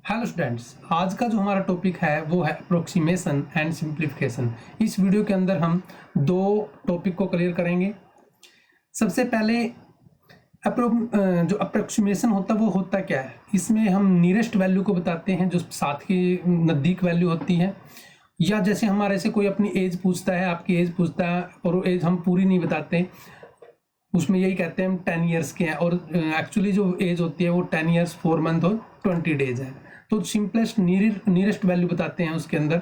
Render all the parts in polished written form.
Hello students, आज का जो हमारा टॉपिक है वो है अप्रोक्सीमेशन एंड सिंप्लीफिकेशन। इस वीडियो के अंदर हम दो टॉपिक को क्लियर करेंगे। सबसे पहले जो अप्रोक्सीमेशन होता है वो होता क्या है। इसमें हम नियरेस्ट वैल्यू को बताते हैं जो साथ की नज़दीक वैल्यू होती है, या जैसे हमारे से कोई अपनी एज पूछता है, आपकी एज पूछता है और वो एज हम पूरी नहीं बताते, उसमें यही कहते हैं हम 10 ईयर्स के हैं और एक्चुअली जो एज होती है वो 10 ईयर्स 4 मंथ और 20 डेज है। तो सिंपलेस्ट नियरेस्ट वैल्यू बताते हैं उसके अंदर,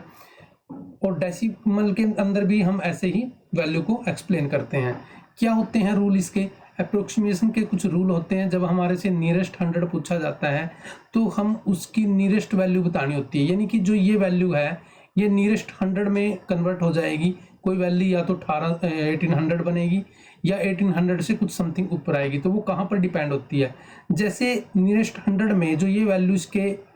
और डेसिमल के अंदर भी हम ऐसे ही वैल्यू को एक्सप्लेन करते हैं। क्या होते हैं रूल इसके? अप्रोक्सीमेशन के कुछ रूल होते हैं। जब हमारे से नियरेस्ट 100 पूछा जाता है तो हम उसकी नियरेस्ट वैल्यू बतानी होती है, यानी कि जो ये वैल्यू है ये नियरेस्ट 100 में कन्वर्ट हो जाएगी। कोई वैल्यू या तो 1800 बनेगी या 1800 से कुछ समथिंग ऊपर आएगी। तो वो कहाँ पर डिपेंड होती है? जैसे नियरेस्ट 100 में जो ये वैल्यू इसके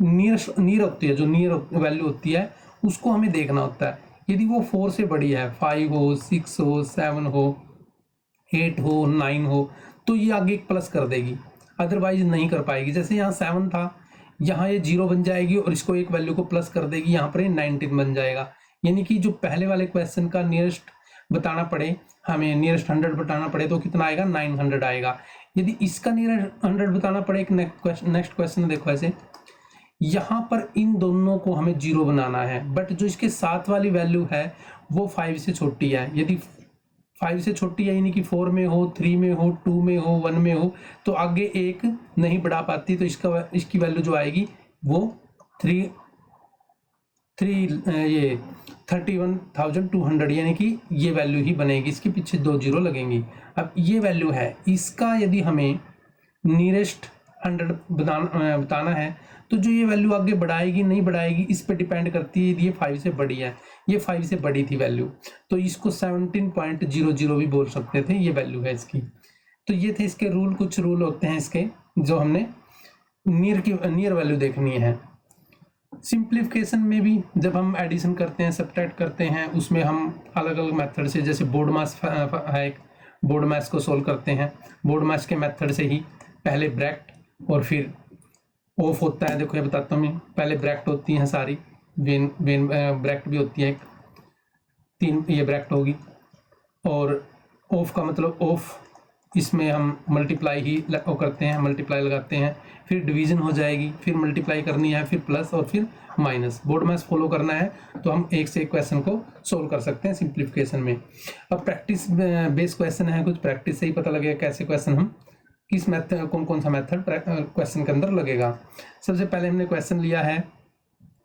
नियर होती है, जो नियर वैल्यू होती है उसको हमें देखना होता है। यदि वो 4 से बड़ी है, 5 हो, 6 हो, 7 हो, 8 हो, 9 हो, तो ये आगे एक प्लस कर देगी, अदरवाइज नहीं कर पाएगी। जैसे यहाँ 7 था, यहाँ ये 0 बन जाएगी और इसको एक वैल्यू को प्लस कर देगी, यहाँ पर ये 19 बन जाएगा। यानी कि जो पहले वाले क्वेश्चन का नियरेस्ट बताना पड़े, हमें नियरेस्ट 100 बताना पड़े तो कितना आएगा? 900 आएगा। यदि इसका नियरेस्ट 100 बताना पड़े, एक नेक्स्ट क्वेश्चन देखो, ऐसे यहाँ पर इन दोनों को हमें 0 बनाना है, बट जो इसके साथ वाली वैल्यू है वो 5 से छोटी है। यदि 5 से छोटी है, यानी कि 4 में हो, 3 में हो, 2 में हो, 1 में हो, तो आगे एक नहीं बढ़ा पाती, तो इसकी वैल्यू जो आएगी वो 31,200, यानी कि ये वैल्यू ही बनेगी। इसके पीछे 2 0 लगेंगी। अब ये वैल्यू है, इसका यदि हमें नियरेस्ट 100 बताना है तो जो ये वैल्यू आगे बढ़ाएगी नहीं बढ़ाएगी इस पे डिपेंड करती है। यदि ये 5 से बड़ी है, ये 5 से बड़ी थी वैल्यू, तो इसको 17.00 भी बोल सकते थे, ये वैल्यू है इसकी। तो ये थे इसके रूल। कुछ रूल होते हैं इसके जो हमने नियर वैल्यू देखनी है। सिंप्लीफिकेशन में भी जब हम एडिशन करते हैं, सब्ट्रैक्ट करते हैं, उसमें हम अलग अलग मेथड से, जैसे बोर्ड मास है, बोर्ड मास को सोल्व करते हैं। बोर्ड मास के मेथड से ही पहले ब्रैकेट और फिर ऑफ होता है। देखो ये बताता हूँ मैं, पहले ब्रैकेट होती हैं सारी, वेन ब्रैकेट भी होती है, 3 ये ब्रैकेट होगी, और ऑफ का मतलब ऑफ, इसमें हम मल्टीप्लाई ही करते हैं, मल्टीप्लाई लगाते हैं, फिर डिवीजन हो जाएगी, फिर मल्टीप्लाई करनी है, फिर प्लस और फिर माइनस। बोर्ड मैथ फॉलो करना है तो हम एक से एक क्वेश्चन को सोल्व कर सकते हैं सिंप्लीफिकेशन में। अब प्रैक्टिस बेस क्वेश्चन है, कुछ प्रैक्टिस से ही पता लगेगा कैसे क्वेश्चन हम किस मेथड, कौन सा मेथड क्वेश्चन के अंदर लगेगा। सबसे पहले हमने क्वेश्चन लिया है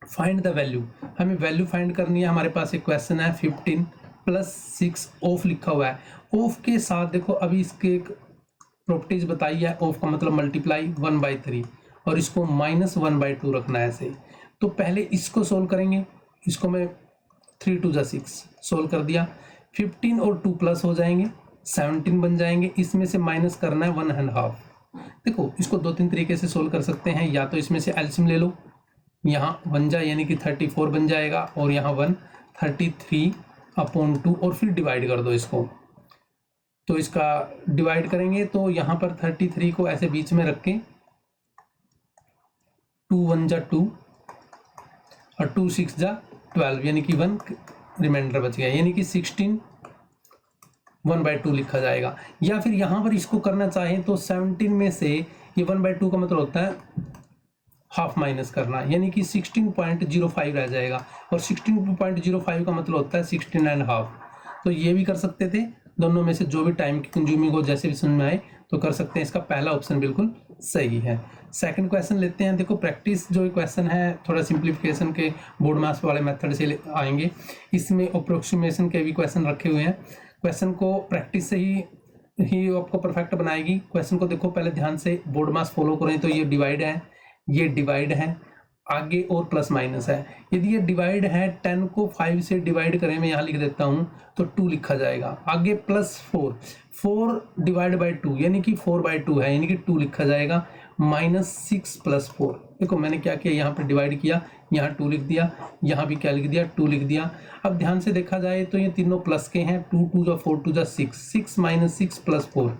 फाइंड द वैल्यू। हमें वैल्यू फाइंड करनी है। हमारे पास एक क्वेश्चन है 15 + 6 ऑफ लिखा हुआ है। ऑफ के साथ देखो अभी इसके एक प्रॉपर्टीज बताई है। ऑफ का मतलब मल्टीप्लाई 1/3 और इसको -1/2 रखना है ऐसे। तो पहले इसको सोल्व करेंगे। इसको मैं 3 × 2 = 6 सोल्व कर दिया। 15 और 2 प्लस हो जाएंगे, 17 बन जाएंगे। इसमें से माइनस करना है 1.5। देखो इसको 2-3 तरीके से सोल्व कर सकते हैं। या तो इसमें से एलसीएम ले लो, यहाँ बन जाए यानी कि 34 बन जाएगा, और यहाँ 1 33/2 और फिर डिवाइड कर दो इसको। तो इसका डिवाइड करेंगे तो यहाँ पर 33 को ऐसे बीच में रख के 2 × 1 = 2 और 2 × 6 = 12, यानी कि 1 रिमाइंडर बच गया, यानी कि 16 1/2 लिखा जाएगा। या फिर यहाँ पर इसको करना चाहें तो 17 में से ये 1/2 का मतलब होता है हाफ माइनस करना, यानी कि 16.05 रह जाएगा, और 16.05 का मतलब होता है 16.5। तो ये भी कर सकते थे। दोनों में से जो भी टाइम की कंज्यूमिंग हो, जैसे भी समझ में आए तो कर सकते हैं। इसका पहला ऑप्शन बिल्कुल सही है। सेकंड क्वेश्चन लेते हैं। देखो प्रैक्टिस जो क्वेश्चन है थोड़ा सिंप्लीफिकेशन के बोर्ड मास वाले मेथड से आएंगे। इसमें अप्रोक्सीमेशन के भी क्वेश्चन रखे हुए हैं। क्वेश्चन को प्रैक्टिस से ही आपको परफेक्ट बनाएगी। क्वेश्चन को देखो पहले ध्यान से, बोर्ड मास फॉलो करें तो ये डिवाइड है, ये डिवाइड है, आगे और प्लस माइनस है। यदि ये डिवाइड है, 10 को 5 से डिवाइड करें, मैं यहाँ लिख देता हूँ तो 2 लिखा जाएगा। आगे +4 4 / 2 यानी कि 4/2 है, यानी कि 2 लिखा जाएगा। -6 + 4। देखो मैंने क्या किया, यहाँ पर डिवाइड किया, यहाँ 2 लिख दिया, यहाँ भी क्या लिख दिया, 2 लिख दिया। अब ध्यान से देखा जाए तो ये तीनों प्लस के हैं, 2 2 जा 4 2 जा 6, 6 - 6 + 4,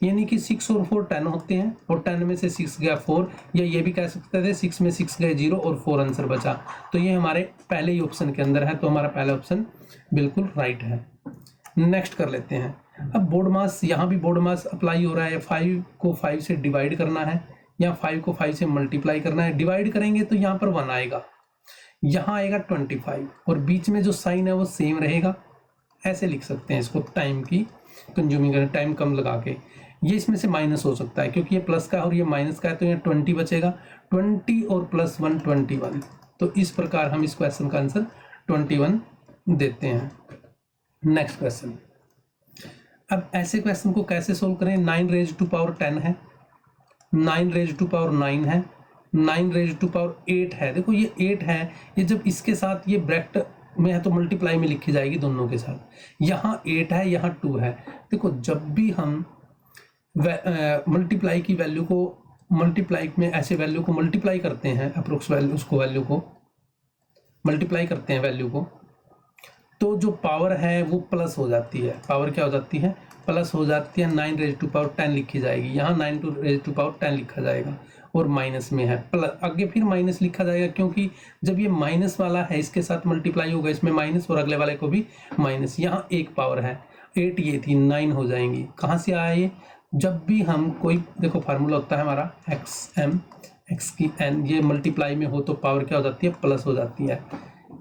यानी कि 6 और 4 10 होते हैं, और 10 में से 6 गया 4, या ये भी कह सकते थे 6 में 6 गए 0 और 4 आंसर बचा। तो ये हमारे पहले ही ऑप्शन के अंदर है, तो हमारा पहला ऑप्शन बिल्कुल राइट है। नेक्स्ट कर लेते हैं। अब बोर्ड मास, यहाँ भी बोर्ड मास अप्लाई हो रहा है। 5 को 5 से डिवाइड करना है, या 5 को 5 से मल्टीप्लाई करना है। डिवाइड करेंगे तो यहाँ पर 1 आएगा, यहाँ आएगा 25, और बीच में जो साइन है वो सेम रहेगा। ऐसे लिख सकते हैं इसको, टाइम की कंज्यूमिंग करें, टाइम कम लगा के। ये इसमें से माइनस हो सकता है क्योंकि ये प्लस का और ये माइनस का है, तो यहाँ 20 बचेगा। 20 और +1 21, तो इस प्रकार हम इस क्वेश्चन का आंसर 21 देते हैं। Next question. अब ऐसे क्वेश्चन को कैसे सोल्व करें। 9 रेज़ टू पावर 10 है, 9 रेज़ टू पावर 9 है, 9 रेज़ टू पावर 8 है। देखो ये 8 है, ये जब इसके साथ ये ब्रैकेट में है तो मल्टीप्लाई में लिखी जाएगी दोनों के साथ। यहाँ 8 है, यहाँ 2 है। देखो जब भी हम मल्टीप्लाई की वैल्यू को, मल्टीप्लाई में ऐसे वैल्यू को मल्टीप्लाई करते हैं, अप्रोक्स वैल्यू, उसको वैल्यू को मल्टीप्लाई करते हैं वैल्यू को, तो जो पावर है वो प्लस हो जाती है। पावर क्या हो जाती है, प्लस हो जाती है। 9 रेज़ टू पावर 10 लिखी जाएगी, यहाँ 9 रेज़ टू पावर 10 लिखा जाएगा, और माइनस में है, प्लस आगे फिर माइनस लिखा जाएगा, क्योंकि जब ये माइनस वाला है इसके साथ मल्टीप्लाई होगा, इसमें माइनस और अगले वाले को भी माइनस। यहाँ एक पावर है, 8 ये थी, 9 हो जाएंगी। कहाँ से आया ये, जब भी हम कोई, देखो फार्मूला होता है हमारा XM, x की n, ये मल्टीप्लाई में हो तो पावर क्या हो जाती है, प्लस हो जाती है।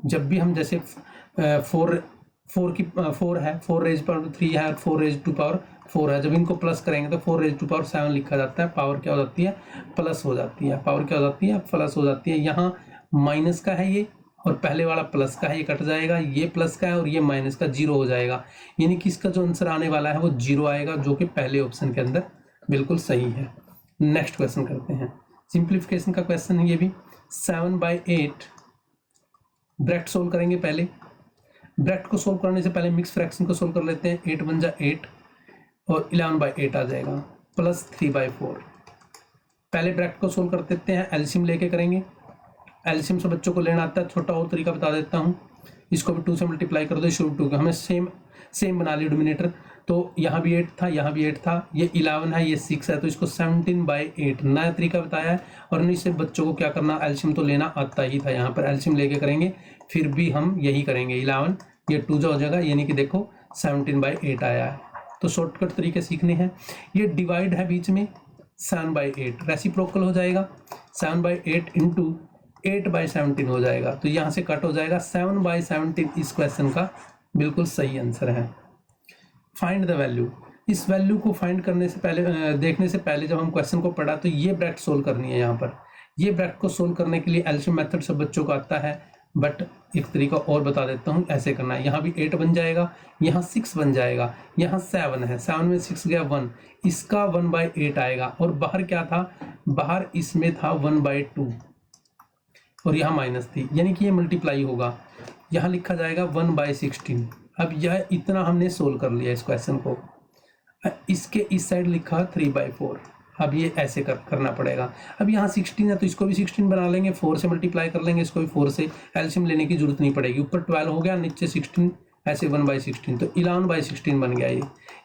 जब भी हम जैसे 4 है, 4 रेज़ पावर 3 है, और 4 रेज़ टू पावर 4 है, जब इनको प्लस करेंगे तो 4 रेज़ टू पावर 7 लिखा जाता है। पावर क्या हो जाती है, प्लस हो जाती है। पावर क्या हो जाती है, प्लस हो जाती है। यहाँ माइनस का है ये, और पहले वाला प्लस का है, ये कट जाएगा, ये प्लस का है और ये माइनस का, 0 हो जाएगा। यानी कि इसका जो आंसर आने वाला है वो 0 आएगा, जो कि पहले ऑप्शन के अंदर बिल्कुल सही है। नेक्स्ट क्वेश्चन करते हैं, सिंप्लीफिकेशन का क्वेश्चन है ये भी। 7/8 ब्रैकेट सोल्व करेंगे। पहले ब्रैकेट को सोल्व करने से पहले मिक्स फ्रैक्शन को सोल्व कर लेते हैं। 8 × 8 और 11/8 आ जाएगा, प्लस 3/4। पहले ब्रैकेट को सोल्व कर देते हैं, एलसीएम लेके करेंगे। एलसीएम से बच्चों को लेना आता है, छोटा और तरीका बता देता हूँ। इसको भी 2 से मल्टीप्लाई कर दो, इसको भी 2 का, हमें सेम बना लिया डिनोमिनेटर। तो यहाँ भी 8 था, यहाँ भी 8 था, ये 11 है, ये 6 है, तो इसको 17/8 नया तरीका बताया है। और नहीं से बच्चों को क्या करना, एलसीएम तो लेना आता ही था, यहाँ पर एलसीएम लेके करेंगे। फिर भी हम यही करेंगे, 11 ये 2 हो जाएगा, यानी कि देखो 17/8 आया है। तो शॉर्टकट तरीके सीखने हैं। ये डिवाइड है बीच में, 7/8 रेसिप्रोकल हो जाएगा, 7/8 × 8/17 हो जाएगा, तो यहाँ से कट हो जाएगा। 7/17 इस क्वेश्चन का बिल्कुल सही आंसर है। फाइंड द वैल्यू, इस वैल्यू को फाइंड करने से पहले, देखने से पहले जब हम क्वेश्चन को पढ़ा तो ये ब्रैकेट सोल्व करनी है। यहाँ पर ये ब्रैकेट को सोल्व करने के लिए एलसीएम मेथड सब बच्चों को आता है, बट एक तरीका और बता देता हूँ, ऐसे करना है। यहाँ भी 8 बन जाएगा, यहाँ 6 बन जाएगा, यहाँ 7 है, 7 में 6 गया 1, इसका 1/8 आएगा। और बाहर क्या था, बाहर इसमें था 1/2, और यहाँ माइनस थी, यानी कि ये मल्टीप्लाई होगा, यहाँ लिखा जाएगा 1/16। अब यह इतना हमने सोल्व कर लिया इस क्वेश्चन को। इसके इस साइड लिखा 3/4। अब ये ऐसे करना पड़ेगा। अब यहाँ 16 है तो इसको भी 16 बना लेंगे, 4 से मल्टीप्लाई कर लेंगे, इसको भी 4 से, एलसीएम लेने की जरूरत नहीं पड़ेगी। ऊपर 12 हो गया, नीचे 16, ऐसे 1/16, तो 11/16 बन गया ये।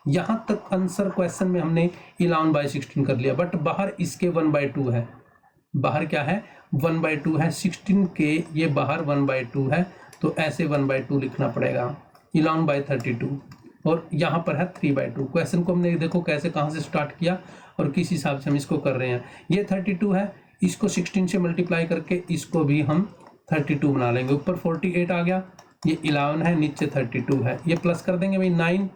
यहाँ तक आंसर क्वेश्चन में हमने 11/16 कर लिया, बट बाहर इसके 1/2 है। बाहर क्या है, 1/2 है, 16 के ये बाहर 1/2 है, तो ऐसे 1/2 लिखना पड़ेगा, 11/32। और यहाँ पर है 3/2। क्वेश्चन को हमने देखो कैसे, कहाँ से स्टार्ट किया और किस हिसाब से हम इसको कर रहे हैं। ये 32 है, इसको 16 से मल्टीप्लाई करके इसको भी हम 32 बना लेंगे। ऊपर 48 आ गया, ये 11 है, नीचे 32 है, ये प्लस कर देंगे भाई 9,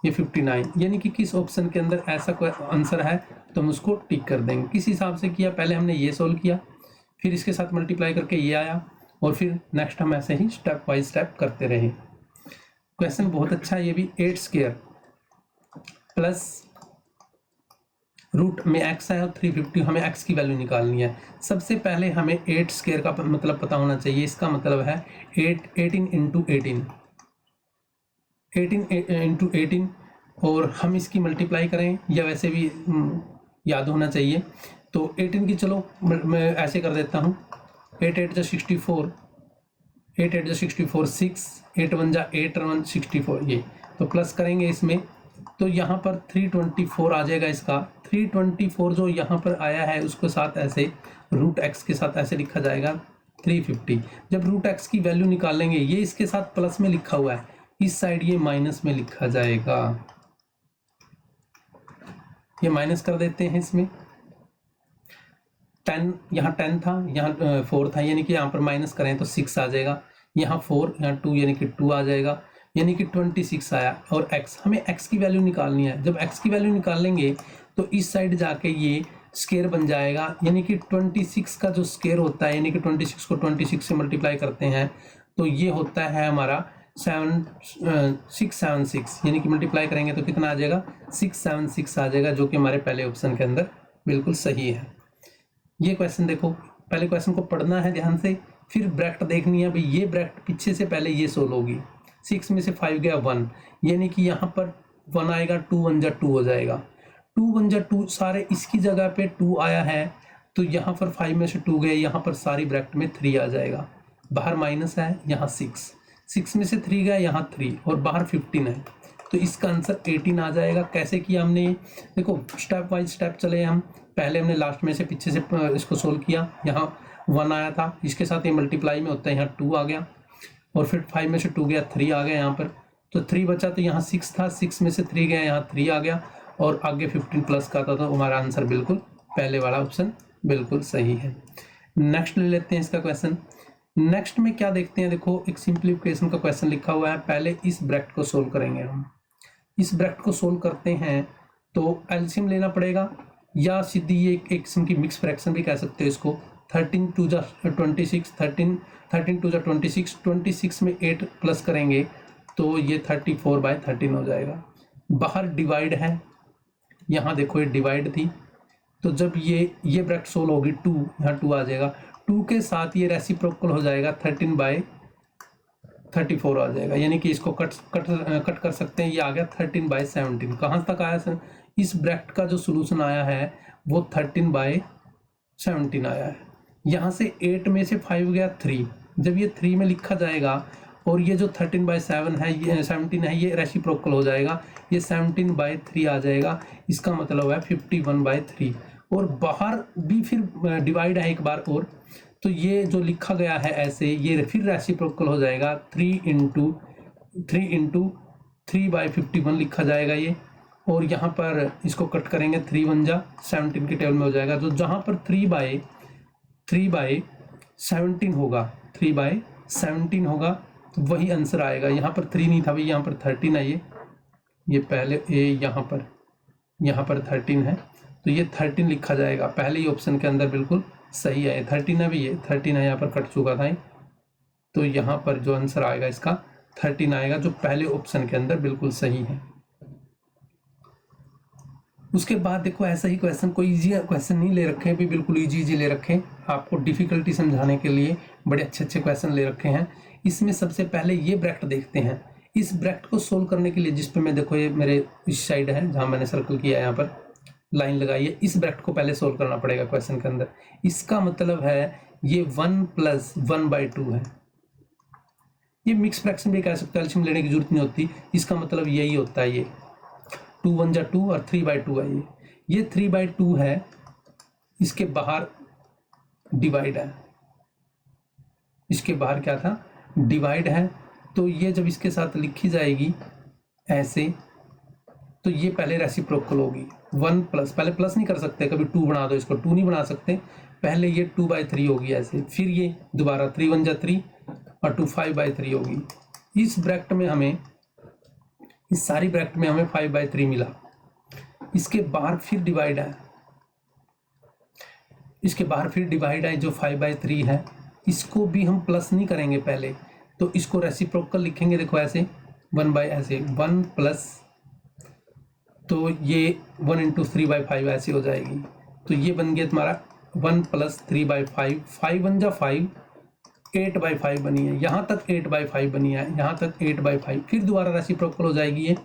ये 59। यानी कि किस ऑप्शन के अंदर ऐसा कोई आंसर है तो हम उसको टिक कर देंगे। किस हिसाब से किया, पहले हमने ये सोल्व किया, फिर इसके साथ मल्टीप्लाई करके ये आया, और फिर नेक्स्ट हम ऐसे ही स्टेप बाय स्टेप करते रहे। क्वेश्चन बहुत अच्छा है ये भी। 8² प्लस रूट में x है और 350, हमें x की वैल्यू निकालनी है। सबसे पहले हमें 8² का मतलब पता होना चाहिए। इसका मतलब है 18 × 18, 18 × 18, और हम इसकी मल्टीप्लाई करें, या वैसे भी याद होना चाहिए। तो 18 की चलो मैं ऐसे कर देता हूँ, 8 8 जा 64, 8 8 जा 64, 6 8 1 जा 8 1 64, ये तो प्लस करेंगे इसमें तो यहाँ पर 324 आ जाएगा इसका। 324 जो यहाँ पर आया है उसके साथ ऐसे रूट एक्स के साथ ऐसे लिखा जाएगा 350। जब रूट एक्स की वैल्यू निकालेंगे ये इसके साथ प्लस में लिखा हुआ है, इस साइड ये माइनस में लिखा जाएगा। ये माइनस कर देते हैं इसमें, 10 यहाँ 10 था, यहाँ 4 था, यानी कि यहाँ पर माइनस करें तो 6 आ जाएगा। यहाँ 4 यहाँ 2 यानी कि 2 आ जाएगा, यानी कि 26 आया। और x, हमें x की वैल्यू निकालनी है। जब x की वैल्यू निकालेंगे तो इस साइड जाके ये स्केयर बन जाएगा, यानी कि 26 का जो स्केयर होता है, यानी कि 26 को 26 से मल्टीप्लाई करते हैं तो ये होता है हमारा 676, यानी कि मल्टीप्लाई करेंगे तो कितना आ जाएगा 676 आ जाएगा, जो कि हमारे पहले ऑप्शन के अंदर बिल्कुल सही है। ये क्वेश्चन देखो, पहले क्वेश्चन को पढ़ना है ध्यान से, फिर ब्रैकेट देखनी है भाई, ये ब्रैकेट पीछे से पहले ये सोल्व होगी। 6 में से 5 गया 1, यानी कि यहाँ पर 1 आएगा, 2 1 जा 2 हो जाएगा, 2 1 जा 2 सारे इसकी जगह पे 2 आया है तो यहाँ पर 5 में से 2 गए, यहाँ पर सारी ब्रैकेट में 3 आ जाएगा। बाहर माइनस है, यहाँ 6 में से 3 गया, यहाँ 3 और बाहर 15 है, तो इसका आंसर 18 आ जाएगा। कैसे किया हमने, देखो स्टेप वाइज स्टेप चले हम। पहले हमने लास्ट में से पीछे से इसको सोल्व किया, यहाँ 1 आया था, इसके साथ ये मल्टीप्लाई में होता है, यहाँ 2 आ गया और फिर 5 में से 2 गया, 3 आ गया यहाँ पर, तो 3 बचा, तो यहाँ 6 था, 6 में से 3 गया, यहाँ 3 आ गया और आगे 15 प्लस का था, तो हमारा आंसर बिल्कुल पहले वाला ऑप्शन बिल्कुल सही है। नेक्स्ट ले लेते हैं इसका क्वेश्चन। नेक्स्ट में क्या देखते हैं, देखो एक सिंप्लीफिकेशन का क्वेश्चन लिखा हुआ है। पहले इस ब्रैकेट को सोल्व करेंगे हम। इस ब्रैकेट को सोल्व करते हैं तो एलसीएम लेना पड़ेगा या सीधी ये एक किस्म की मिक्स फ्रैक्शन भी कह सकते हो इसको। 13 2 जा 26, 13 2 जा 26, 26 में 8 प्लस करेंगे तो ये 34/13 हो जाएगा। बाहर डिवाइड है, यहाँ देखो ये डिवाइड थी, तो जब ये ब्रैकेट सोल्व होगी 2, यहाँ 2 आ जाएगा, 2 के साथ ये रेसिप्रोकल हो जाएगा, 13/34 आ जाएगा, यानी कि इसको कट कर सकते हैं। ये आ गया 13/17। कहाँ तक आया सर, इस ब्रैकेट का जो सोल्यूशन आया है वो 13/17 आया है। यहाँ से 8 में से 5 गया 3, जब ये 3 में लिखा जाएगा और ये जो 13/7 है, ये 17 है, ये रेसिप्रोकल हो जाएगा, ये 17/3 आ जाएगा। इसका मतलब है 51/3। और बाहर भी फिर डिवाइड है एक बार और, तो ये जो लिखा गया है ऐसे, ये फिर रेसिप्रोकल हो जाएगा, 3 इंटू 3/51 लिखा जाएगा ये। और यहाँ पर इसको कट करेंगे, 3 1 जा 17 के टेबल में हो जाएगा, तो जहाँ पर 3/17 होगा, 3/17 होगा तो वही आंसर आएगा। यहाँ पर 3 नहीं था भाई, यहाँ पर 13 है, ये पहले यहाँ पर 13 है, तो ये 13 लिखा जाएगा। पहले ही ऑप्शन के अंदर बिल्कुल सही है, 13 है भी, ये 13 है, यहाँ पर कट चुका था, तो यहाँ पर जो आंसर आएगा इसका 13 आएगा, जो पहले ऑप्शन के अंदर बिल्कुल सही है। उसके बाद देखो ऐसा ही क्वेश्चन, कोई इजी क्वेश्चन नहीं ले रखे भी, बिल्कुल इजी ले रखे, आपको डिफिकल्टी समझाने के लिए बड़े अच्छे क्वेश्चन ले रखे हैं। इसमें सबसे पहले ये ब्रैकेट देखते हैं। इस ब्रैकेट को सोल्व करने के लिए, जिस पे मैं देखो ये मेरे इस साइड है जहाँ मैंने सर्कल किया है, यहाँ पर लाइन लगाई है, इस ब्रैकेट को पहले सोल्व करना पड़ेगा क्वेश्चन के अंदर। इसका मतलब है ये 1 + 1/2 है। ये मिक्स फ्रैक्शन भी कह सकते हैं, एलसीएम लेने की जरूरत नहीं होती, इसका मतलब यही होता है। ये 2 1 जा 2 और 3/2 है, ये 3/2 है, इसके बाहर डिवाइड है, इसके बाहर क्या था, डिवाइड है, तो ये जब इसके साथ लिखी जाएगी ऐसे, तो ये पहले रेसिप्रोकल होगी। 1 प्लस, पहले प्लस नहीं कर सकते, कभी 2 बना दो इसको, 2 नहीं बना सकते, पहले ये 2/3 होगी ऐसे, फिर ये दोबारा 3 1 जा 3 और 2 5/3 होगी। इस ब्रैकेट में हमें, इस सारी ब्रैकेट में हमें 5/3 मिला। इसके बाहर फिर डिवाइड है, इसके बाहर फिर डिवाइड है, जो 5/3 है, इसको भी हम प्लस नहीं करेंगे पहले, तो इसको रेसिप्रोकल लिखेंगे, देखो ऐसे 1 प्लस, तो ये 1 × 3/5 ऐसे हो जाएगी, तो ये बन गया तुम्हारा 1 + 3/5, 5 1 जा 5, 8/5 बनी है, यहाँ तक 8/5 बनी है, यहाँ तक 8/5, फिर दोबारा रेसिप्रोकल हो जाएगी, ये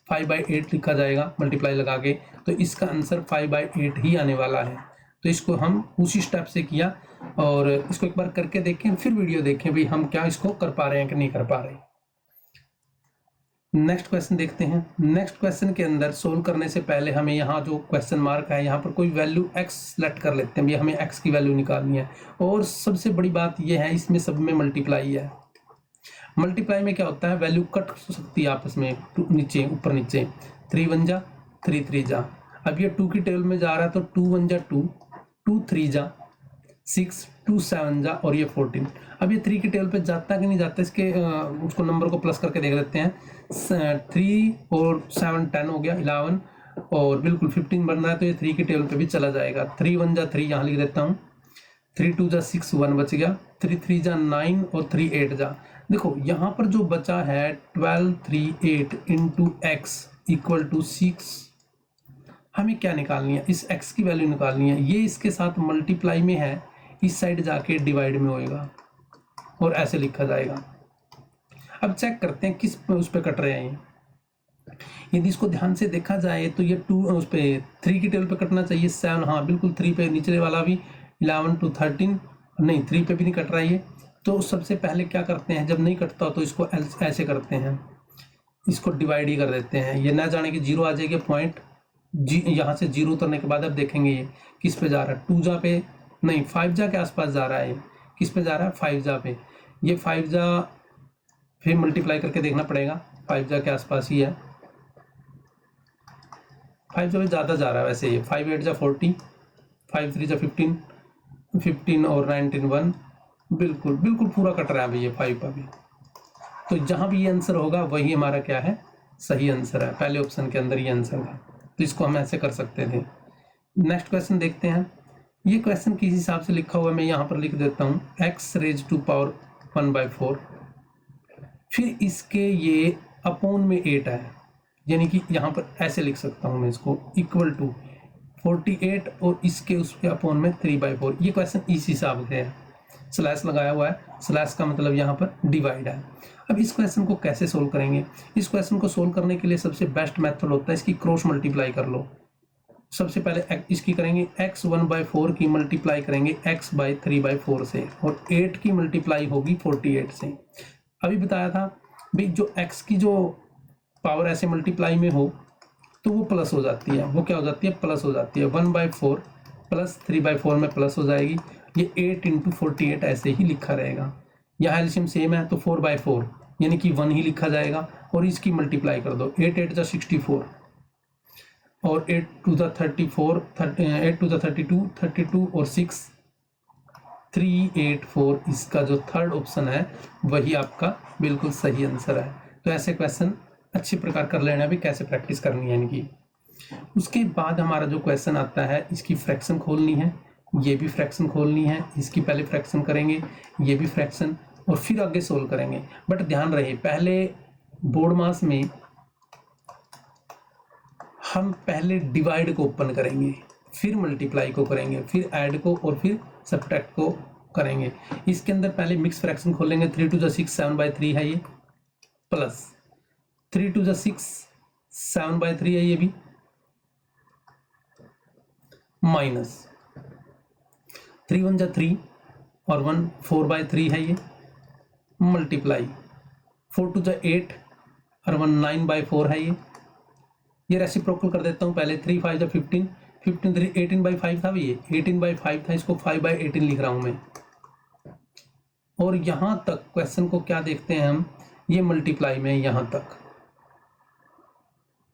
5/8 लिखा जाएगा मल्टीप्लाई लगा के, तो इसका आंसर 5/8 ही आने वाला है। तो इसको हम उसी स्टेप से किया, और इसको एक बार करके देखें, फिर वीडियो देखें भाई हम क्या इसको कर पा रहे हैं कि नहीं कर पा रहे। नेक्स्ट क्वेश्चन देखते हैं। नेक्स्ट क्वेश्चन के अंदर सोल्व करने से पहले हमें यहाँ जो क्वेश्चन मार्क है यहाँ पर कोई वैल्यू x सेलेक्ट कर लेते हैं, हमें x की वैल्यू निकालनी है। और सबसे बड़ी बात यह है इसमें सब में मल्टीप्लाई है। मल्टीप्लाई में क्या होता है, वैल्यू कट सकती है आपस में, नीचे ऊपर नीचे, 3 1 जा 3 3 जा। अब ये 2 की टेबल में जा रहा है तो 2 1 जा 2, 2 3 जा 6, 2 7 जा और ये 14। अब ये 3 की टेबल पे जाता कि नहीं जाता, इसके उसको नंबर को प्लस करके देख लेते हैं। 3 और 7 10 हो गया 11, और बिल्कुल 15 बन रहा है तो ये 3 की टेबल पे भी चला जाएगा। 3 1 जा 3 यहाँ लिख देता हूँ, 3 2 जा 6 1 बच गया, 3 3 जा 9 और 3 8 जा। देखो यहाँ पर जो बचा है 12 3 8 इंटू एक्स इक्वल टू 6। हमें क्या निकालनी है, इस x की वैल्यू निकालनी है। ये इसके साथ मल्टीप्लाई में है, इस साइड जाके डिवाइड में होएगा और ऐसे लिखा जाएगा। अब चेक करते हैं किस पे उस पे कट रहे हैं। यदि इसको ध्यान से देखा जाए तो ये 2 उस पे 3 की टेबल पे कटना चाहिए, 7 हाँ बिल्कुल 3 पे, निचले वाला भी 11 to 13 नहीं 3 पे भी नहीं कट रहा है ये। तो सबसे पहले क्या करते हैं, जब नहीं कटता तो इसको ऐसे करते हैं, इसको डिवाइड ही कर देते हैं। ये ना जाने कि 0 आ जाएगी पॉइंट जी, यहाँ से 0 उतरने के बाद अब देखेंगे ये किस पे जा रहा है, 2 जा पे नहीं 5 जा के आसपास जा रहा है। ये किस पे जा रहा है, 5 जा पे। ये 5 जा फिर मल्टीप्लाई करके देखना पड़ेगा, 5 जा के आसपास ही है, 5 जा पे ज़्यादा जा रहा है वैसे। ये 5 8 जा 40, 5 3 जा 15, 15 और 19 1, बिल्कुल बिल्कुल पूरा कट रहा है भाई ये 5 का भी। तो जहाँ भी ये आंसर होगा वही हमारा क्या है, सही आंसर है। पहले ऑप्शन के अंदर ये आंसर था, तो इसको हम ऐसे कर सकते थे। नेक्स्ट क्वेश्चन देखते हैं। ये क्वेश्चन किस हिसाब से लिखा हुआ है मैं यहाँ पर लिख देता हूँ, x रेज टू पावर 1/4, फिर इसके ये अपोन में 8 है, यानी कि यहाँ पर ऐसे लिख सकता हूँ मैं इसको, इक्वल टू 48 और इसके उस पे अपोन में 3/4। ये क्वेश्चन इस हिसाब से है, स्लैश लगाया हुआ है, स्लैश का मतलब यहाँ पर डिवाइड है। अब इस क्वेश्चन को कैसे सोल्व करेंगे, इस क्वेश्चन को सोल्व करने के लिए सबसे बेस्ट मेथड होता है इसकी क्रॉस मल्टीप्लाई कर लो। सबसे पहले इसकी करेंगे x 1/4 की मल्टीप्लाई करेंगे x by 3/4 से, और 8 की मल्टीप्लाई होगी 48 से। अभी बताया था भाई जो x की जो पावर ऐसे मल्टीप्लाई में हो तो वो प्लस हो जाती है, वो क्या हो जाती है, प्लस हो जाती है। 1/4 प्लस 3/4 में प्लस हो जाएगी, ये 8 इंटू 48 ऐसे ही लिखा रहेगा। यहाँ एलसीएम सेम है तो 4/4 यानी कि 1 ही लिखा जाएगा, और इसकी मल्टीप्लाई कर दो, 8 8 जा 64 और 8 2 जा 34, 8 2 जा 32, 32 और 6 384। इसका जो थर्ड ऑप्शन है वही आपका बिल्कुल सही आंसर है। तो ऐसे क्वेश्चन अच्छी प्रकार कर लेना भी, कैसे प्रैक्टिस करनी है इनकी। उसके बाद हमारा जो क्वेश्चन आता है, इसकी फ्रैक्शन खोलनी है, ये भी फ्रैक्शन खोलनी है, इसकी पहले फ्रैक्शन करेंगे, ये भी फ्रैक्शन, और फिर आगे सोल्व करेंगे। बट ध्यान रहे पहले बोर्ड मास में हम पहले डिवाइड को ओपन करेंगे, फिर मल्टीप्लाई को करेंगे, फिर ऐड को, और फिर सब्ट्रैक्ट को करेंगे। इसके अंदर पहले मिक्स फ्रैक्शन खोलेंगे, 3 2 जा 6 7/3 है ये, प्लस 3 2 जा 6 7/3 है ये भी, माइनस 3 1 जा 3 और 1 4/3 है ये, मल्टीप्लाई 4 2 जा 8 और 1 9/4 है ये रेसिप्रोकल कर देता हूँ पहले। 3 5 जा 15, 15 3 18/5 था ये, 18/5 था, इसको 5/18 लिख रहा हूँ मैं। और यहाँ तक क्वेश्चन को क्या देखते हैं हम, ये मल्टीप्लाई में, यहाँ तक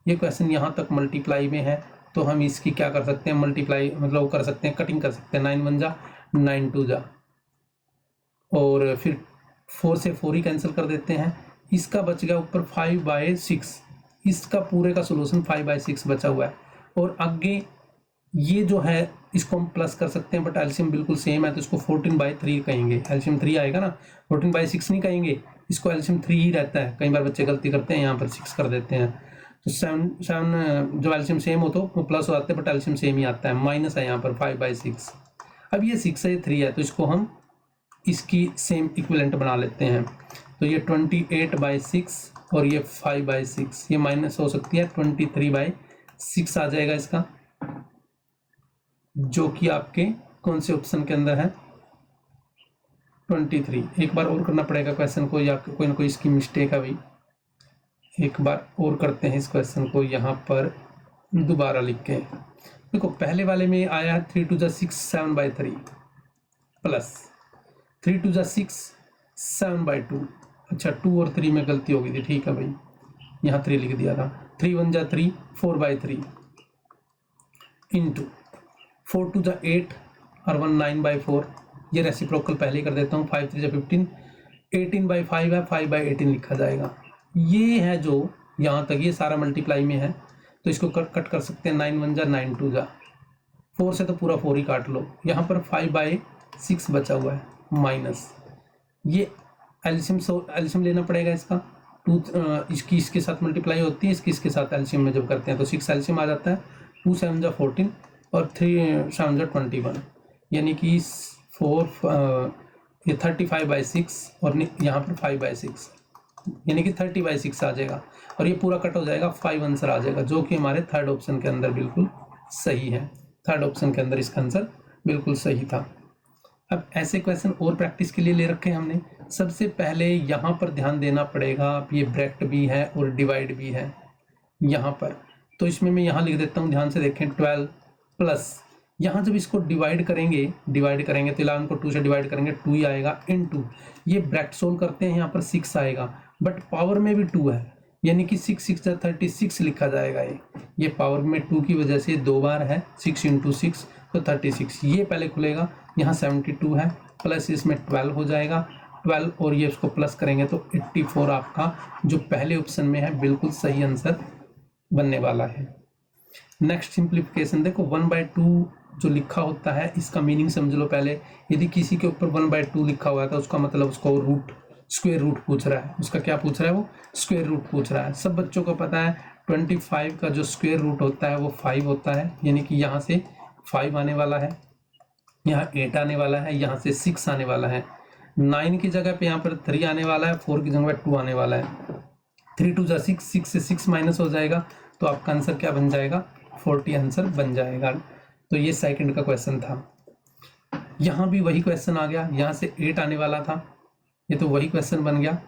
ये क्वेश्चन यहाँ तक मल्टीप्लाई में है, तो हम इसकी क्या कर सकते हैं, मल्टीप्लाई मतलब कर सकते हैं, कटिंग कर सकते हैं। 9 1 जा 9 2 जा, और फिर 4 से 4 ही कैंसिल कर देते हैं। इसका बच गया ऊपर 5/6, इसका पूरे का सोल्यूशन 5/6 बचा हुआ है। और आगे ये जो है इसको हम प्लस कर सकते हैं, बट एलसीएम बिल्कुल सेम है तो इसको 14/3 कहेंगे। एलसीएम 3 आएगा ना, 14/6 नहीं कहेंगे, इसको एलसीएम 3 ही रहता है। कई बार बच्चे गलती करते हैं, यहाँ पर 6 कर देते हैं। तो 7 जो एलसीएम सेम हो तो वो प्लस हो जाते हैं, बट एलसीएम सेम ही आता है। माइनस है यहाँ पर 5/6। अब ये 6 है, 3 है, तो इसको हम इसकी सेम इक्विवेलेंट बना लेते हैं। तो ये 28/6 और ये 5/6, ये माइनस हो सकती है, 23/6 आ जाएगा इसका। जो कि आपके कौन से ऑप्शन के अंदर है 23। एक बार और करना पड़ेगा क्वेश्चन को, या कोई ना कोई इसकी मिस्टेक है भाई। एक बार और करते हैं इस क्वेश्चन को यहाँ पर दोबारा लिख के। देखो पहले वाले में आया है 3 2 6 7/3 प्लस 3 2 6 7/2। अच्छा 2 और 3 में गलती हो गई थी, ठीक है भाई, यहाँ 3 लिख दिया था। 3 1 3 4/3 इंटू 4 2 8 और 1 9/4। ये रेसिप्रोकल पहले ही कर देता हूँ। 5 3 15 18/5 है, 5/18 लिखा जाएगा। ये है जो यहाँ तक, ये सारा मल्टीप्लाई में है तो इसको कट कर सकते हैं। 9 1 9 2 4 से तो पूरा 4 ही काट लो। यहाँ पर 5/6 बचा हुआ है माइनस, ये एल्शियम लेना पड़ेगा इसका। 2 इसकी इसके साथ मल्टीप्लाई होती है, इसकी इसके साथ एल्शियम में जब करते हैं तो 6 एल्शियम आ जाता है। 2 7 14 और 3 7 21, यानी कि 4 ये 35/6 और यहाँ पर 5/6, यानी कि 30/6 आ जाएगा। और ये पूरा कट हो जाएगा, 5 आंसर आ जाएगा, जो कि हमारे थर्ड ऑप्शन के अंदर बिल्कुल सही है। थर्ड ऑप्शन के अंदर इसका आंसर बिल्कुल सही था। अब ऐसे क्वेश्चन और प्रैक्टिस के लिए ले रखे हैं हमने। सबसे पहले यहाँ पर ध्यान देना पड़ेगा, ये ब्रैकेट भी है और डिवाइड भी है यहाँ पर, तो इसमें मैं यहाँ लिख देता हूँ, ध्यान से देखें। 12 प्लस यहाँ जब इसको डिवाइड करेंगे तो 11 को 2 से डिवाइड करेंगे 2 ही आएगा, इनटू ये ब्रैकेट सोल्व करते हैं यहाँ पर 6 आएगा, बट पावर में भी 2 है, यानी कि 6 6 36 लिखा जाएगा। ये पावर में 2 की वजह से 2 बार है, 6 × 6 तो 36। ये पहले खुलेगा, यहाँ 72 है, प्लस इसमें 12 हो जाएगा, 12 और ये उसको प्लस करेंगे तो 84 आपका जो पहले ऑप्शन में है बिल्कुल सही आंसर बनने वाला है। नेक्स्ट सिंप्लीफिकेशन देखो, 1/2 जो लिखा होता है इसका मीनिंग समझ लो पहले। यदि किसी के ऊपर 1/2 लिखा हुआ है तो उसका मतलब उसको स्क्वायर रूट पूछ रहा है। उसका क्या पूछ रहा है? वो स्क्वायर रूट पूछ रहा है। सब बच्चों को पता है 25 का जो स्क्वायर रूट होता है वो 5 होता है, यानी कि यहाँ से 5 आने वाला है, यहाँ 8 आने वाला है, यहाँ से 6 आने वाला है, 9 की जगह पे यहाँ पर 3 आने वाला है, 4 की जगह पे 2 आने वाला है। 3 2 6, 6 से 6 माइनस हो जाएगा तो आपका आंसर क्या बन जाएगा? 40 आंसर बन जाएगा। तो ये सेकंड का क्वेश्चन था। यहाँ भी वही क्वेश्चन आ गया, यहाँ से 8 आने वाला था, ये तो वही क्वेश्चन बन गया।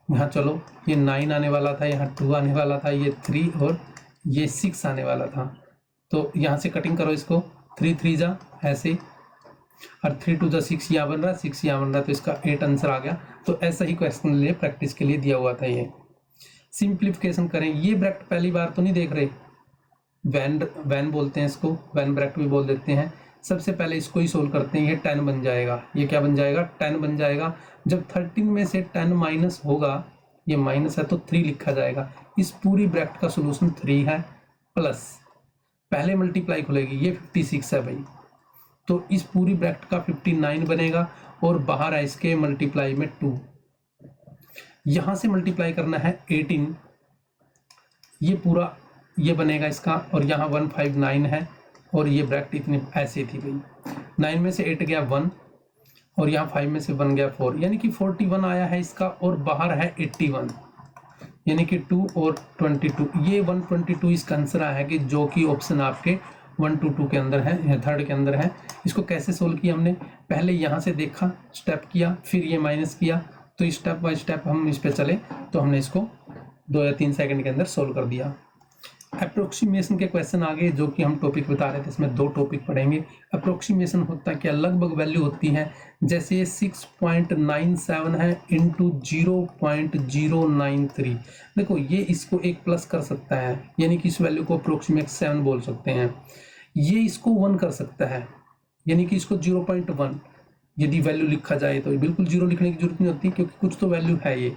यहाँ चलो ये 9 आने वाला था, यहाँ 2 आने वाला था, ये 3 और ये 6 आने वाला था। तो यहाँ से कटिंग करो इसको, 3 3 जा ऐसे, और 3 2 6 यहाँ बन रहा है, 6 यहाँ बन रहा है, तो इसका 8 आंसर आ गया। तो ऐसा ही क्वेश्चन लिए प्रैक्टिस के लिए दिया हुआ था। ये सिंप्लीफिकेशन करें, ये ब्रैकेट पहली बार तो नहीं देख रहे, वैन बोलते हैं इसको, वैन ब्रैकेट भी बोल देते हैं। सबसे पहले इसको ही सोल्व करते हैं, ये 10 बन जाएगा। ये क्या बन जाएगा? 10 बन जाएगा। जब 13 में से 10 माइनस होगा, ये माइनस है तो 3 लिखा जाएगा। इस पूरी ब्रैकेट का सोल्यूशन 3 है, प्लस पहले मल्टीप्लाई खुलेगी, ये 56 है भाई, तो इस पूरी ब्रैकेट का 59 बनेगा, और बाहर है इसके मल्टीप्लाई में 2। यहां से मल्टीप्लाई करना है 18, ये पूरा ये बनेगा इसका, और यहाँ 159 है, और ये ब्रैकेट इतनी ऐसे थी भाई। 9 में से 8 गया 1, और यहाँ 5 में से 1 गया 4, यानी कि 41 आया है इसका, और बाहर है 81, यानी कि 2 और 22, ये 122 इसका आंसर आया है, कि जो कि ऑप्शन आपके 1 2 2 के अंदर है, थर्ड के अंदर है। इसको कैसे सोल्व किया हमने? पहले यहाँ से देखा, स्टेप किया, फिर ये माइनस किया, तो स्टेप बाय स्टेप हम इस पे चले, तो हमने इसको 2 या 3 सेकंड के अंदर सोल्व कर दिया। अप्रोक्सीमेशन के क्वेश्चन आगे, जो कि हम टॉपिक बता रहे थे, इसमें 2 टॉपिक पढ़ेंगे। अप्रोक्सीमेशन होता क्या? लगभग वैल्यू होती है, जैसे 6.97 है इंटू 0.093। देखो ये इसको एक प्लस कर सकता है, यानी कि इस वैल्यू को अप्रोक्सीमेट 7 बोल सकते हैं। ये इसको 1 कर सकता है, यानी कि इसको 0.1 यदि वैल्यू लिखा जाए तो। बिल्कुल 0 लिखने की जरूरत नहीं होती, क्योंकि कुछ तो वैल्यू है ये,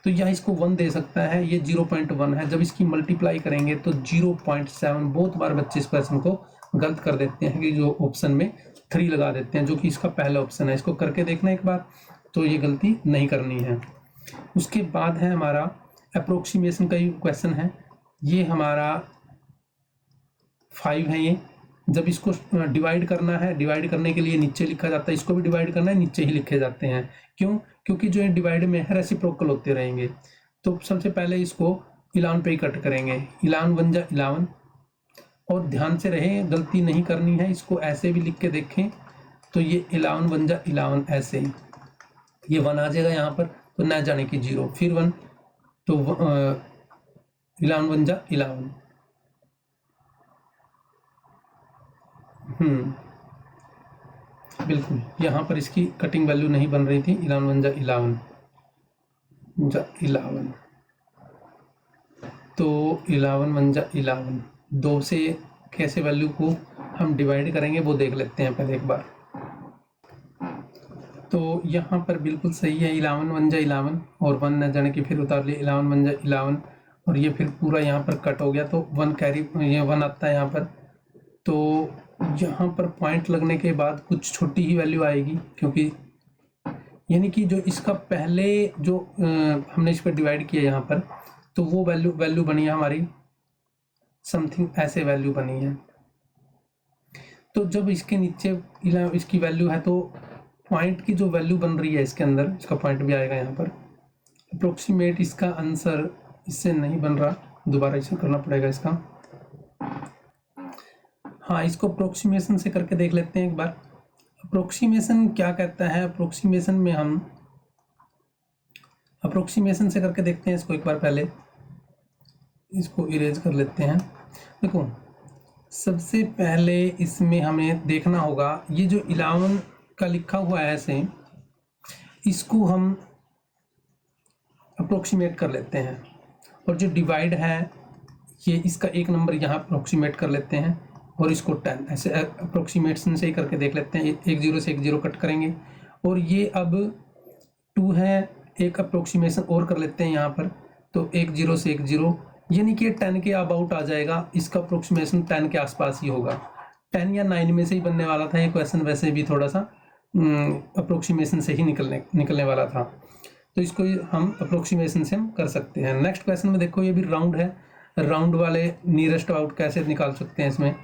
तो यहाँ इसको 1 दे सकता है। ये 0.1 है, जब इसकी मल्टीप्लाई करेंगे तो 0.7। बहुत बार बच्चे इस क्वेश्चन को गलत कर देते हैं, कि जो ऑप्शन में 3 लगा देते हैं, जो कि इसका पहला ऑप्शन है। इसको करके देखना एक बार, तो ये गलती नहीं करनी है। उसके बाद है हमारा अप्रोक्सीमेशन का ही क्वेश्चन है, ये हमारा 5 है। ये जब इसको डिवाइड करना है, डिवाइड करने के लिए नीचे लिखा जाता है, इसको भी डिवाइड करना है, नीचे ही लिखे जाते हैं। क्यों? क्योंकि जो ये डिवाइड में है रेसिप्रोकल होते रहेंगे। तो सबसे पहले इसको 11 पे ही कट करेंगे, 11 बन जा 11, और ध्यान से रहे, गलती नहीं करनी है। इसको ऐसे भी लिख के देखें तो ये 11 बन जा 11, ऐसे ही ये 1 आ जाएगा यहाँ पर, तो न जाने की 0, फिर 1, तो 11 बन जा 11। बिल्कुल यहाँ पर इसकी कटिंग वैल्यू नहीं बन रही थी। 11 बन जा 11 तो 11 बन जा 11। 2 से कैसे वैल्यू को हम डिवाइड करेंगे वो देख लेते हैं पहले एक बार। तो यहाँ पर बिल्कुल सही है, 11 बन जा 11 और 1 न जाने की फिर उतार लिए, 11 बन जा 11 और ये फिर पूरा यहाँ पर कट हो गया, तो 1 कैरी, ये 1 आता है यहाँ पर। तो यहाँ पर पॉइंट लगने के बाद कुछ छोटी ही वैल्यू आएगी, क्योंकि यानी कि जो इसका पहले जो हमने इस पर डिवाइड किया यहाँ पर, तो वो वैल्यू बनी है हमारी समथिंग ऐसे वैल्यू बनी है। तो जब इसके नीचे इसकी वैल्यू है तो पॉइंट की जो वैल्यू बन रही है इसके अंदर, इसका पॉइंट भी आएगा यहाँ पर। अप्रोक्सीमेट इसका आंसर इससे नहीं बन रहा, दोबारा इसे करना पड़ेगा इसका। हाँ, इसको अप्रोक्सीमेशन से करके देख लेते हैं एक बार। अप्रोक्सीमेशन क्या कहता है, अप्रोक्सीमेशन में हम अप्रोक्सीमेशन से करके देखते हैं इसको एक बार। पहले इसको इरेज कर लेते हैं। देखो, सबसे पहले इसमें हमें देखना होगा ये जो 11 का लिखा हुआ है ऐसे, इसको हम अप्रोक्सीमेट कर लेते हैं, और जो डिवाइड है ये इसका एक नंबर यहाँ अप्रोक्सीमेट कर लेते हैं, और इसको 10 ऐसे अप्रोक्सीमेशन से ही करके देख लेते हैं। 1 0 से 1 0 कट करेंगे, और ये अब 2 है, एक अप्रोक्सीमेशन और कर लेते हैं यहाँ पर, तो 1 0 से 1 0, यानी कि 10 के अबाउट आ जाएगा। इसका अप्रोक्सीमेशन 10 के आसपास ही होगा। 10 या 9 में से ही बनने वाला था ये क्वेश्चन, वैसे भी थोड़ा सा अप्रोक्सीमेशन से ही निकलने वाला था, तो इसको हम अप्रोक्सीमेशन से हम कर सकते हैं। नेक्स्ट क्वेश्चन में देखो, ये भी राउंड है, राउंड वाले नियरेस्ट अबाउट कैसे निकाल सकते हैं इसमें।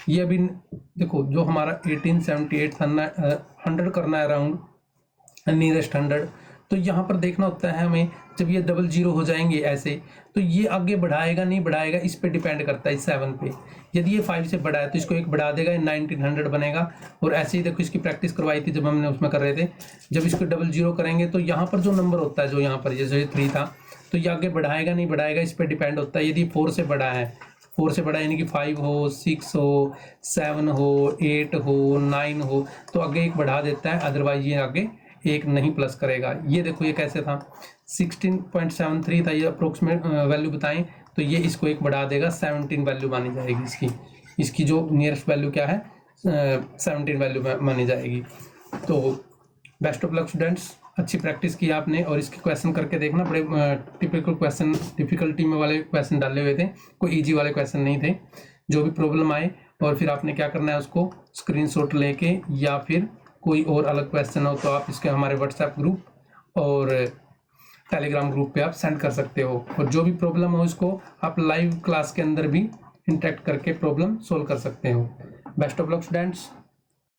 ये अभी देखो, जो हमारा 1878 था, 100 करना है राउंड, नियरेस्ट 100, तो यहाँ पर देखना होता है हमें, जब ये 00 हो जाएंगे ऐसे, तो ये आगे बढ़ाएगा नहीं बढ़ाएगा, इस पे डिपेंड करता है, इस 7 पे। यदि ये 5 से बड़ा है तो इसको 1 बढ़ा देगा, 1900 बनेगा। और ऐसे ही देखो, इसकी प्रैक्टिस करवाई थी जब हमने उसमें कर रहे थे, जब इसको 00 करेंगे तो यहाँ पर जो नंबर होता है, जो यहाँ पर जैसे 3 था, तो ये आगे बढ़ाएगा नहीं बढ़ाएगा, इस पर डिपेंड होता है। यदि 4 से बड़ा है, 4 से बड़ा यानी कि 5 हो, 6 हो, 7 हो, 8 हो, 9 हो, तो आगे 1 बढ़ा देता है, अदरवाइज ये आगे 1 नहीं प्लस करेगा। ये देखो, ये कैसे था, 16.73 था ये अप्रोक्सीमेट वैल्यू बताएं, तो ये इसको 1 बढ़ा देगा, 17 वैल्यू मानी जाएगी इसकी जो नियरेस्ट वैल्यू क्या है, 17 वैल्यू मानी जाएगी। तो बेस्ट ऑफ लक स्टूडेंट्स, अच्छी प्रैक्टिस की आपने, और इसके क्वेश्चन करके देखना। बड़े टिपिकल क्वेश्चन, डिफिकल्टी में वाले क्वेश्चन डाले हुए थे, कोई इजी वाले क्वेश्चन नहीं थे। जो भी प्रॉब्लम आए, और फिर आपने क्या करना है, उसको स्क्रीनशॉट लेके, या फिर कोई और अलग क्वेश्चन हो तो आप इसके हमारे व्हाट्सएप ग्रुप और टेलीग्राम ग्रुप पे आप सेंड कर सकते हो। और जो भी प्रॉब्लम हो इसको आप लाइव क्लास के अंदर भी इंटरेक्ट करके प्रॉब्लम सोल्व कर सकते हो। Best of luck students.